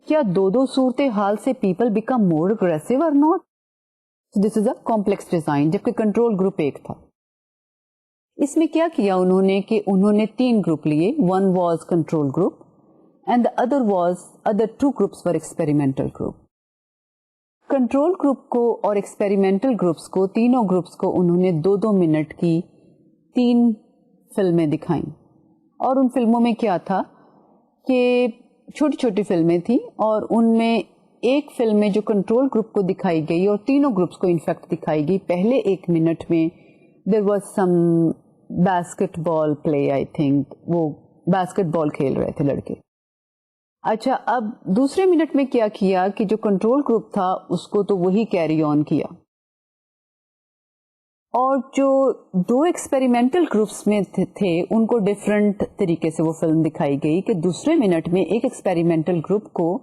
کیا دو صورت حال سے پیپل بیکم مور اگریسو اور not. This is a complex design, جبکہ کنٹرول گروپ ایک تھا. اس میں کیا کیا انہوں نے کہ انہوں نے 3 گروپ لیے. One was control group and the other 2 groups for experimental group. Control group کو اور ایکسپیریمنٹل گروپس کو, تینوں گروپس کو انہوں نے 2-2 منٹ کی 3 فلمیں دکھائیں. اور ان فلموں میں کیا تھا کہ چھوٹی چھوٹی فلمیں تھیں, اور ان میں ایک فلم میں جو کنٹرول گروپ کو دکھائی گئی اور تینوں گروپس کو انفیکٹ دکھائی گئی, پہلے 1 منٹ میں there was some basket ball play, I think وہ باسکٹ بال کھیل رہے تھے لڑکے. اچھا, اب دوسرے منٹ میں کیا کیا کہ جو کنٹرول گروپ تھا اس کو تو وہی کیری آن کیا, اور جو 2 ایکسپیریمنٹل گروپس میں تھے ان کو ڈفرینٹ طریقے سے وہ فلم دکھائی گئی. کہ دوسرے منٹ میں ایک ایکسپیریمنٹل گروپ کو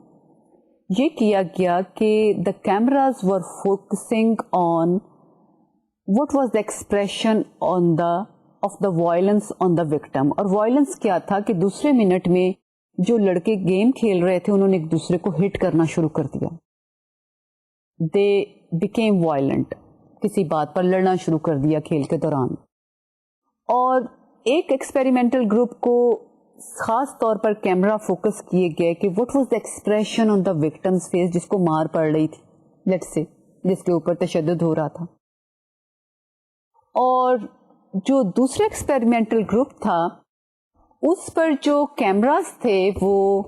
یہ کیا گیا کہ the cameras were focusing on what was the expression on of the violence on the victim. اور وائلنس کیا تھا کہ دوسرے منٹ میں جو لڑکے گیم کھیل رہے تھے انہوں نے ایک دوسرے کو ہٹ کرنا شروع کر دیا. they became violent, کسی بات پر لڑنا شروع کر دیا کھیل کے دوران. اور ایک ایکسپیریمنٹل گروپ کو خاص طور پر کیمرہ فوکس کیے گئے کہ what was the expression on the victim's face, جس کو مار پڑ رہی تھی, let's say جس کے اوپر تشدد ہو رہا تھا. اور جو دوسرا ایکسپیریمنٹل گروپ تھا اس پر جو کیمراز تھے وہ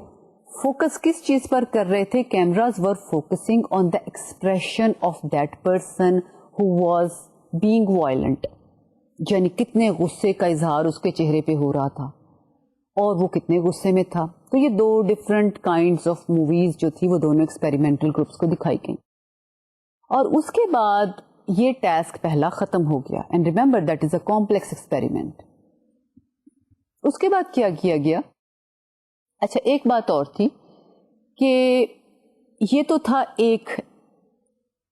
فوکس کس چیز پر کر رہے تھے, cameras were focusing on the expression of that person who was being violent. یعنی کتنے غصے کا اظہار اس کے چہرے پہ ہو رہا تھا اور وہ کتنے غصے میں تھا. تو یہ دو ڈفرنٹ کائنڈس آف موویز جو تھی وہ دونوں ایکسپیریمنٹل گروپس کو دکھائی گئیں. اور اس کے بعد یہ ٹاسک پہلا ختم ہو گیا. And remember that is a complex experiment. اس کے بعد کیا کیا گیا؟ اچھا ایک بات اور تھی کہ یہ تو تھا ایک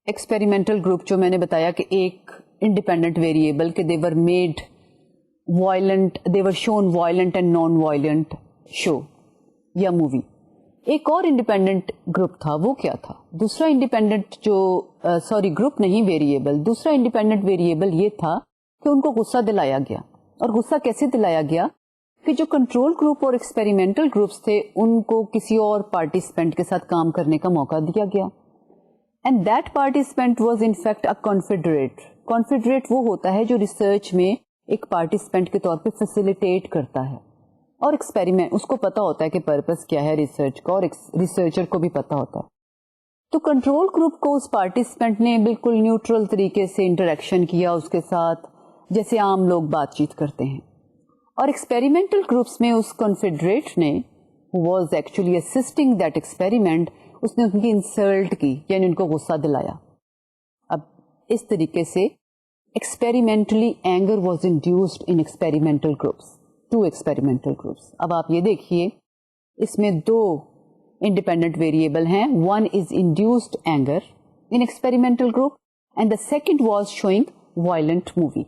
ایکسپیریمنٹل گروپ جو میں نے بتایا کہ ایک انڈیپینڈنٹ ویریبل کہ they were made violent, they were shown violent and non violent show یا مووی. ایک اور انڈیپینڈنٹ گروپ تھا، وہ کیا تھا؟ دوسرا انڈیپینڈنٹ جو گروپ نہیں ویریبل، دوسرا انڈیپینڈنٹ ویریبل یہ تھا کہ ان کو غصہ دلایا گیا. اور غصہ کیسے دلایا گیا؟ کہ جو کنٹرول گروپ اور ایکسپیریمنٹل گروپس تھے ان کو کسی اور پارٹیسپینٹ کے ساتھ کام کرنے کا موقع دیا گیا. And that participant was in fact a confederate. Confederate وہ ہوتا ہے جو ریسرچ میں ایک پارٹیسپینٹ کے طور پہ فیسیلیٹیٹ کرتا ہے اور ایکسپیریمنٹ اس کو پتا ہوتا ہے کہ پرپس کیا ہے ریسرچ کا، اور ریسرچر کو بھی پتا ہوتا ہے. تو کنٹرول گروپ کو اس پارٹیسپینٹ نے بالکل نیوٹرل طریقے سے انٹریکشن کیا اس کے ساتھ جیسے عام لوگ بات چیت کرتے ہیں. اور ایکسپیریمنٹل گروپس میں اس کنفیڈریٹ نے was actually assisting that experiment, اس نے ان کی انسلٹ کی یعنی ان کو غصہ دلایا. اب اس طریقے سے experimentally anger was induced in experimental groups, two experimental groups. اب آپ یہ دیکھیے اس میں دو انڈیپینڈنٹ ویریبل ہیں. One is induced anger in experimental group and the second was showing violent movie.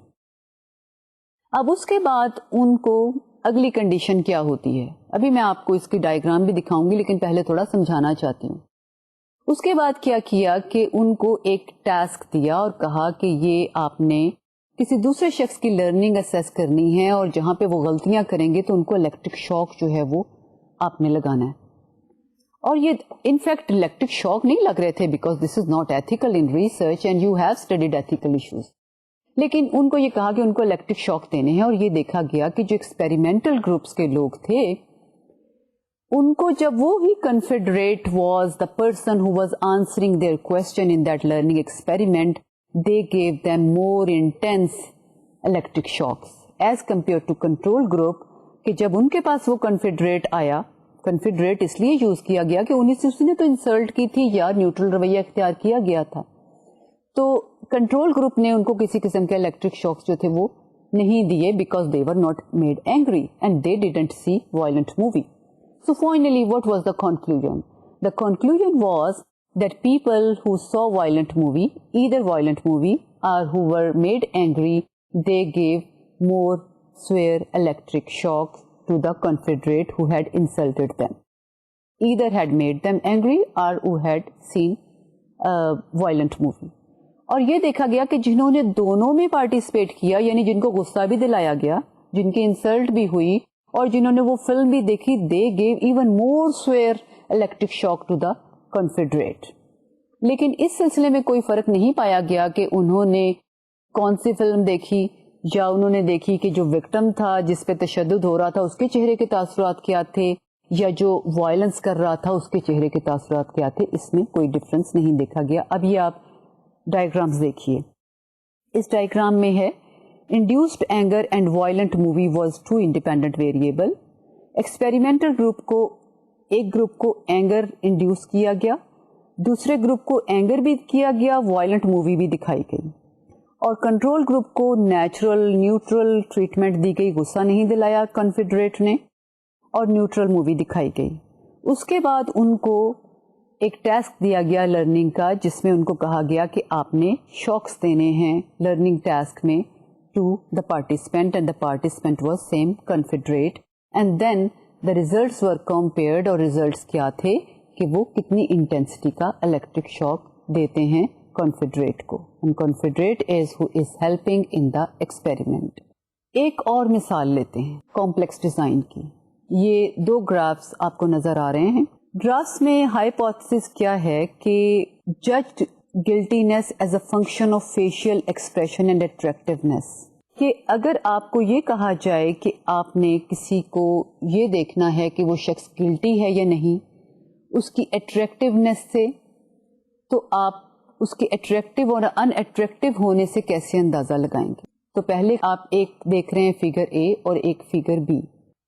اب اس کے بعد ان کو اگلی کنڈیشن کیا ہوتی ہے؟ ابھی میں آپ کو اس کی ڈائیگرام بھی دکھاؤں گی لیکن پہلے تھوڑا سمجھانا چاہتی ہوں. اس کے بعد کیا کیا کہ ان کو ایک ٹاسک دیا اور کہا کہ یہ آپ نے کسی دوسرے شخص کی لرننگ اسیس کرنی ہے اور جہاں پہ وہ غلطیاں کریں گے تو ان کو الیکٹرک شاک جو ہے وہ آپ نے لگانا ہے. اور یہ انفیکٹ الیکٹرک شاک نہیں لگ رہے تھے because this is not ethical in research and you have studied ethical issues, لیکن ان کو یہ کہا کہ ان کو الیکٹرک شاک دینے ہیں. اور یہ دیکھا گیا کہ جو ایکسپیریمنٹل گروپس کے لوگ تھے ان کو جب وہی confederate was the person who was answering their question in that learning experiment, they gave them more intense electric shocks as compare to control group. کہ جب ان کے پاس وہ کنفیڈریٹ آیا، کنفیڈریٹ اس لیے یوز کیا گیا کہ انہیں سے اس نے تو انسلٹ کی تھی یا نیوٹرل رویہ اختیار کیا گیا تھا، تو کنٹرول گروپ نے ان کو کسی قسم کے الیکٹرک شاکس جو تھے وہ نہیں دیے because they were not made angry and they didn't see violent movie. So finally, what was the conclusion? The conclusion was that people who saw violent movie, either violent movie or who were made angry, they gave more severe electric shocks to the confederate who had insulted them. Either had made them angry or who had seen a violent movie. اور یہ دیکھا گیا کہ جنہوں نے دونوں میں participate کیا یعنی جن کو غصہ بھی دلایا گیا، جن کی انسلٹ بھی ہوئی اور جنہوں نے وہ فلم بھی دیکھی، they gave even more severe electric shock to the confederate. لیکن اس سلسلے میں کوئی فرق نہیں پایا گیا کہ انہوں نے کون سی فلم دیکھی یا انہوں نے دیکھی کہ جو وکٹم تھا جس پہ تشدد ہو رہا تھا اس کے چہرے کے تاثرات کیا تھے یا جو وائلنس کر رہا تھا اس کے چہرے کے تاثرات کیا تھے. اس میں کوئی ڈفرنس نہیں دیکھا گیا. اب یہ آپ ڈائیگرامز دیکھیے. اس ڈائیگرام میں ہے Induced anger and violent movie was two independent variable. Experimental group کو ایک گروپ کو اینگر انڈیوس کیا گیا، دوسرے گروپ کو اینگر بھی کیا گیا، وائلنٹ مووی بھی دکھائی گئی. اور کنٹرول گروپ کو نیچرل نیوٹرل ٹریٹمنٹ دی گئی، غصہ نہیں دلایا کنفیڈریٹ نے، اور نیوٹرل مووی دکھائی گئی. اس کے بعد ان کو ایک ٹاسک دیا گیا لرننگ کا جس میں ان کو کہا گیا کہ آپ نے شاکس دینے ہیں لرننگ ٹاسک میں to the participant and the participant was same confederate and then the results were compared اور results کیا تھے کہ وہ کتنی انٹینسٹی کا الیکٹرک شاک دیتے ہیں confederate کو. and confederate is who is helping in the experiment. ایک اور مثال لیتے ہیں کمپلیکس ڈیزائن کی. یہ دو گرافس آپ کو نظر آ رہے ہیں. گرافس میں ہائپوتھسس کیا ہے کہ judged guiltiness as a function of facial expression and attractiveness. کہ اگر آپ کو یہ کہا جائے کہ آپ نے کسی کو یہ دیکھنا ہے کہ وہ شخص گلٹی ہے یا نہیں اس کی اٹریکٹیونیس سے، تو آپ اس کے اٹریکٹیو اور ان اٹریکٹیو ہونے سے کیسے اندازہ لگائیں گے؟ تو پہلے آپ ایک دیکھ رہے ہیں فگر اے اور ایک فگر بی.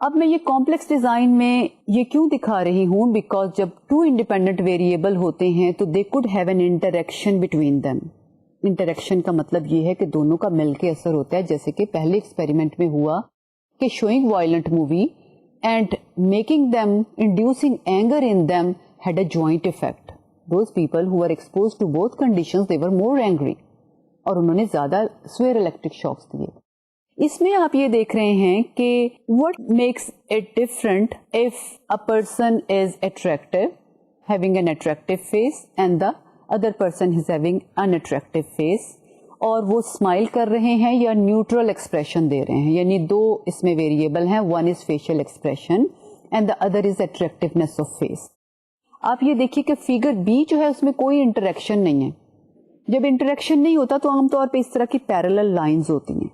اب میں یہ کمپلیکس ڈیزائن میں یہ کیوں دکھا رہی ہوں؟ بیکاز جب 2 انڈیپینڈنٹ ویریبل ہوتے ہیں تو they could have an interaction between them. Interaction کا مطلب یہ ہے کہ دونوں کا مل کے اثر ہوتا ہے، جیسے کہ پہلے ایکسپیریمنٹ میں ہوا کہ شوئنگ violent movie and making them inducing anger in them had a joint effect. Those people who were exposed to both conditions, they were more angry. اور انہوں نے زیادہ سویئر الیکٹرک شاکس دیے. اس میں آپ یہ دیکھ رہے ہیں کہ what makes it different if a person is attractive, having an attractive face, and the other person is having unattractive face, اور وہ اسمائل کر رہے ہیں یا نیوٹرل ایکسپریشن دے رہے ہیں. یعنی 2 اس میں ویریبل ہیں، one is facial expression and the other is attractiveness of face. آپ یہ دیکھیے کہ فگر بی جو ہے اس میں کوئی انٹریکشن نہیں ہے. جب انٹریکشن نہیں ہوتا تو عام طور پہ اس طرح کی پیرالل لائنز ہوتی ہیں،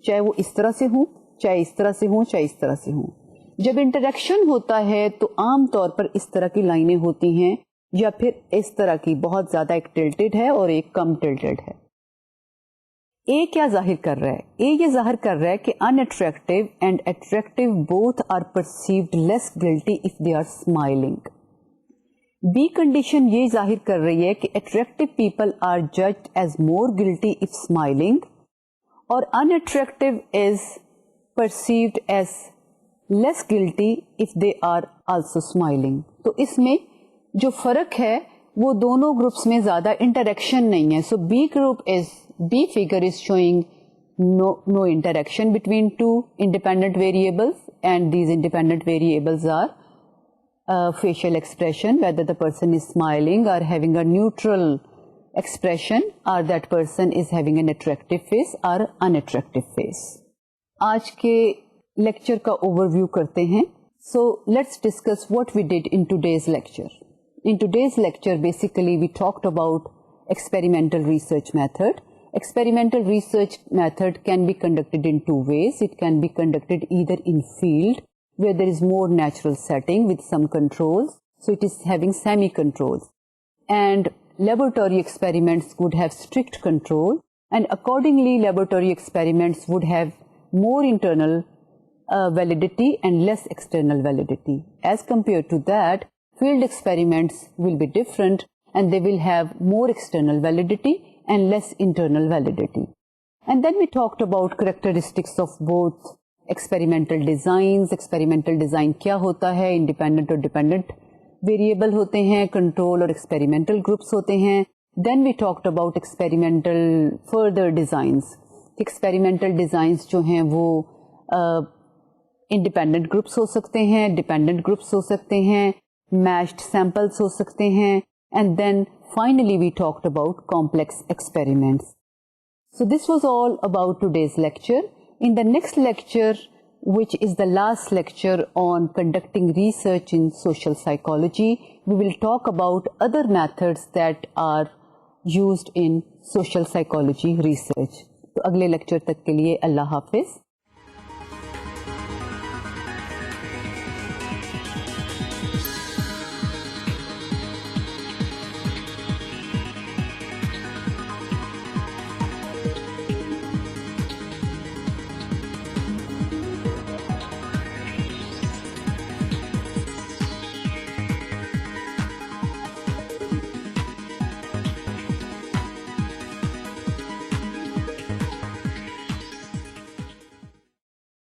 چاہے وہ اس طرح سے ہوں، چاہے اس طرح سے ہوں، چاہے اس طرح سے ہوں. جب انٹریکشن ہوتا ہے تو عام طور پر اس طرح کی لائنیں ہوتی ہیں، یا پھر اس طرح کی بہت زیادہ ایک ٹلٹڈ ہے اور ایک کم ٹلٹڈ ہے. اے کیا ظاہر کر رہا ہے؟ اے یہ ظاہر کر رہا ہے کہ unattractive and attractive both are perceived less guilty if they are smiling. B condition یہ ظاہر کر رہی ہے کہ attractive people are judged as more guilty if smiling اور unattractive is perceived as less guilty if they are also smiling. تو اس میں جو فرق ہے وہ دونوں گروپس میں زیادہ انٹریکشن نہیں ہے. So B figure is showing no interaction between 2 independent variables, and these independent variables are facial expression, whether the person is smiling or having a neutral expression, or that person is having an attractive face or unattractive face. آج کے lecture کا over view کرتے ہیں. So let's discuss what we did in today's lecture. In today's lecture basically we talked about experimental research method. Experimental research method can be conducted in 2 ways. It can be conducted either in field, where there is more natural setting with some controls, so it is having semi-controls. And laboratory experiments would have strict control, and accordingly laboratory experiments would have more internal validity and less external validity. As compared to that, field experiments will be different, and they will have more external validity and less internal validity. And then we talked about characteristics of both experimental designs. Experimental design کیا ہوتا ہے؟ Independent اور dependent variable ہوتے ہیں، control اور experimental groups ہوتے ہیں. Then we talked about experimental further designs. Experimental designs جو ہیں وہ انڈیپینڈنٹ گروپس ہو سکتے ہیں، ڈیپینڈنٹ گروپس ہو سکتے ہیں، میچڈ سیمپلس ہو سکتے ہیں. And then finally we talked about complex experiments. So this was all about today's lecture. In the next lecture, which is the last lecture on conducting research in social psychology, we will talk about other methods that are used in social psychology research. تو اگلے lecture تک کے لیے اللہ حافظ.